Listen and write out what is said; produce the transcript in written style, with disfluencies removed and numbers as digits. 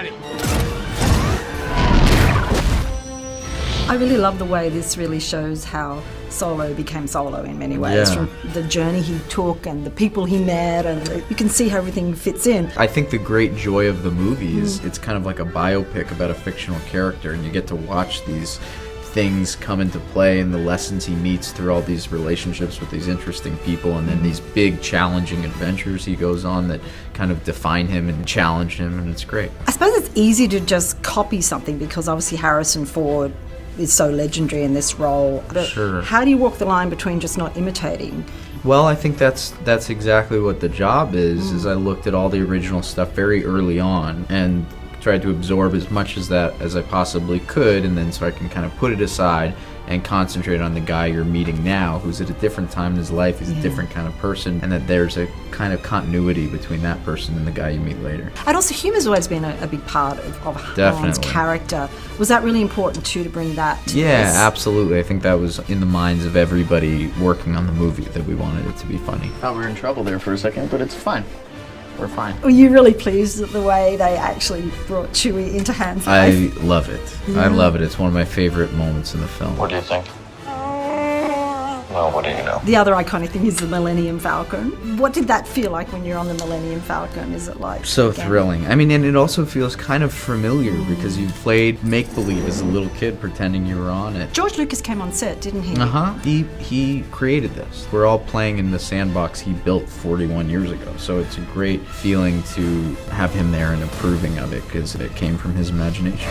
ready. I really love the way this really shows how Solo became Solo in many ways, from the journey he took and the people he met, and you can see how everything fits in. I think the great joy of the movie is it's kind of like a biopic about a fictional character, and you get to watch these things come into play and the lessons he meets through all these relationships with these interesting people, and then these big challenging adventures he goes on that kind of define him and challenge him, and it's great. I suppose it's easy to just copy something because obviously Harrison Ford is so legendary in this role. But Sure. how do you walk the line between just not imitating? Well, I think that's exactly what the job is I looked at all the original stuff very early on and tried to absorb as much as that as I possibly could, and then so I can kind of put it aside and concentrate on the guy you're meeting now, who's at a different time in his life, he's a different kind of person, and that there's a kind of continuity between that person and the guy you meet later. And also humor's always been a big part of Han's Definitely. character. Was that really important too, to bring that to Yeah, this? absolutely. I think that was in the minds of everybody working on the movie, that we wanted it to be funny. Thought we were in trouble there for a second, but it's fine. We're fine. Were you really pleased at the way they actually brought Chewie into Han's life? I love it. I love it. It's one of my favorite moments in the film. What do you think? Well, what do you know? The other iconic thing is the Millennium Falcon. What did that feel like when you're on the Millennium Falcon? Is it like... So again? thrilling. I mean, and it also feels kind of familiar because you played make-believe as a little kid pretending you were on it. George Lucas came on set, didn't he? He created this. We're all playing in the sandbox he built 41 years ago. So it's a great feeling to have him there and approving of it because it came from his imagination.